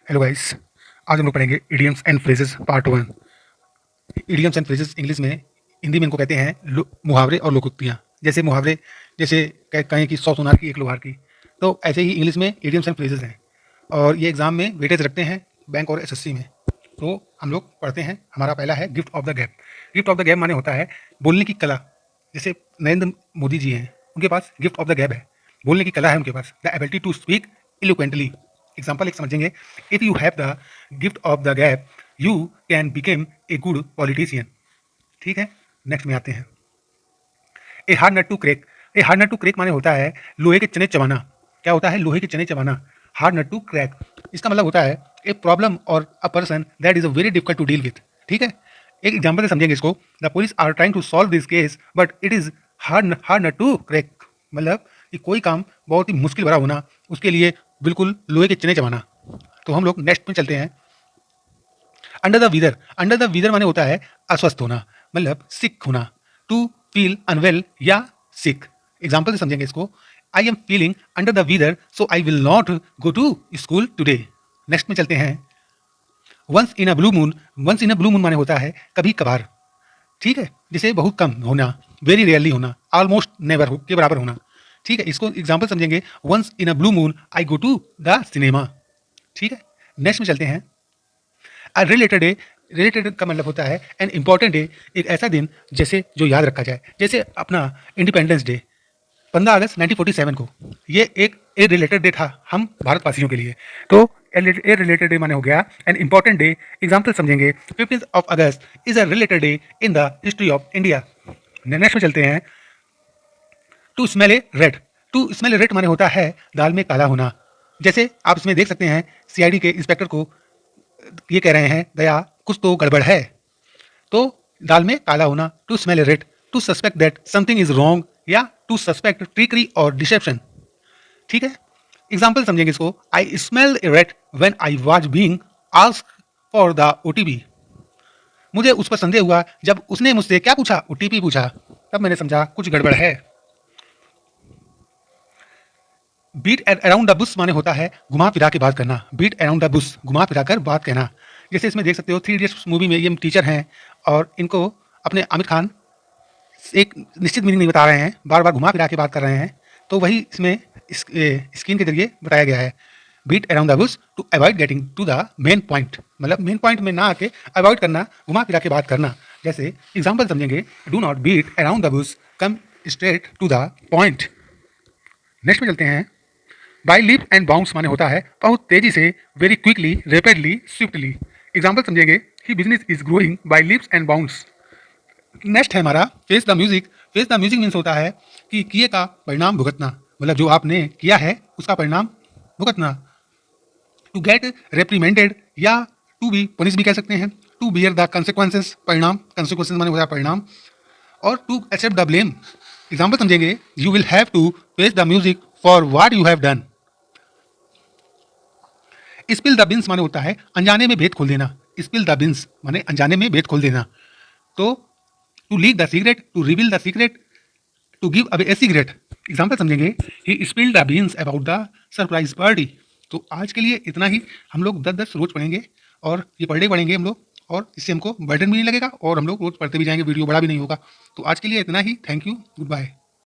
Hello guys, आज हम लोग पढ़ेंगे idioms and phrases part 1। Idioms and phrases English में, हिंदी में इनको कहते हैं मुहावरे और लोकोक्तियाँ। जैसे मुहावरे, जैसे कहें कि 100 सोनार की एक लोहार की, तो ऐसे ही इंग्लिश में इडियम्स एंड फ्रेजेस हैं और ये एग्जाम में वेटेज रखते हैं बैंक और एसएससी में। तो हम लोग पढ़ते हैं। हमारा पहला है gift of the gap. Gift of the gap माने होता है बोलने की कला। जैसे नरेंद्र मोदी जी हैं, उनके पास गिफ्ट ऑफ द गैप है, बोलने की कला है उनके पास, the ability to speak eloquently. Example एक समझेंगे, if you have the gift of the gap you can became a good politician. ठीक है, नेक्स्ट में आते हैं। A hard nut to crack. A hard nut to crack माने होता है लोहे के चने चबाना। क्या होता है? लोहे के चने चबाना। हार्ड नट टू क्रैक, इसका मतलब होता है ए प्रॉब्लम और a person that is a very difficult to deal with. ठीक है, एक एग्जाम्पल से समझेंगे इसको। The police are trying to solve this case but it is hard nut to crack. मतलब कि कोई काम बहुत ही मुश्किल भरा होना, उसके लिए बिल्कुल लोहे के चने चबाना। तो हम लोग नेक्स्ट में चलते हैं। Under the wither. Under the wither माने होता है अस्वस्थ होना, मतलब सिक होना। टू फील अनवेल या सिक। एग्जाम्पल से समझेंगे इसको। I am feeling under the weather so I will not go to school today. Next में चलते हैं। Once in a blue moon. Once in a blue moon माने होता है कभी कभार। ठीक है, जिसे बहुत कम होना, वेरी रेयरली होना, ऑलमोस्ट नेवर के बराबर होना। ठीक है, इसको एग्जाम्पल समझेंगे। Once in a blue moon I go to the cinema. ठीक है, नेक्स्ट में चलते हैं। अ रिलेटेड डे। रिलेटेड का मतलब होता है एन इंपॉर्टेंट डे, एक ऐसा दिन जैसे जो याद रखा जाए। जैसे अपना इंडिपेंडेंस डे 15 अगस्त 1947 को, ये एक ए रिलेटेड डे था हम भारतवासियों के लिए। तो ए रिलेटेड डे माने हो गया एन इंपॉर्टेंट डे। एग्जाम्पल समझेंगे। 15 of August is a related day in the history of India. Next में चलते हैं। To smell a rat. To smell a rat माने होता है दाल में काला होना। जैसे आप इसमें देख सकते हैं, सीआईडी के इंस्पेक्टर को ये कह रहे हैं, दया कुछ तो गड़बड़ है। तो दाल में काला होना, to smell a rat. To suspect that something is wrong या टू सस्पेक्ट ट्रिकरी और डिसेप्शन। ठीक है, एग्जाम्पल समझेंगे इसको। I smell a rat when I was being asked for the OTP. मुझे उस पर संदेह हुआ जब उसने मुझसे क्या पूछा? ओटीपी पूछा। तब मैंने समझा कुछ गड़बड़ है। बीट अराउंड द बुश माने होता है घुमा फिरा के बात करना। बीट अराउंड द बुश, घुमा फिरा कर बात कहना। जैसे इसमें देख सकते हो, 3 इडियट्स मूवी में ये टीचर हैं और इनको अपने आमिर खान एक निश्चित मीनिंग नहीं बता रहे हैं, बार बार घुमा फिरा के बात कर रहे हैं। तो वही इसमें स्क्रीन के जरिए बताया गया है। Beat around the bush to avoid getting to the main point, मतलब मेन पॉइंट में ना आके अवॉइड करना, घुमा फिरा के बात करना। जैसे एग्जाम्पल समझेंगे। Do not beat around the bush, come straight to the point. Next में चलते हैं। बाई लीप एंड बाउंस माने होता है बहुत तेजी से, very quickly, rapidly, swiftly. Example समझेंगे। He business is growing by leaps and bounds. Next है हमारा face the music. Face the music means होता है कि किए का परिणाम भुगतना, मतलब जो आपने किया है उसका परिणाम भुगतना। टू गेट रेप्रीमेंटेड या टू बी पनिश भी कह सकते हैं। टू बियर द कंसिक्वेंसेस, परिणाम, कंसिक्वेंसेस माने होता है परिणाम। और to accept the blame. Example समझेंगे। You will have to face the music for what you have done. Spill the beans माने होता है अनजाने में भेद खोल देना। स्पिल द बिन्स माने अनजाने में भेद खोल देना। तो to leak the secret, to reveal the secret, to give away a secret. Example समझेंगे। He spilled the beans about the surprise party. तो आज के लिए इतना ही। हम लोग 10-10 रोज पढ़ेंगे और ये पढ़े पढ़ेंगे हम लोग, और इससे हमको बर्डन भी नहीं लगेगा और हम लोग रोज पढ़ते भी जाएंगे, वीडियो बड़ा भी नहीं होगा। तो आज के लिए इतना ही। Thank you, good bye.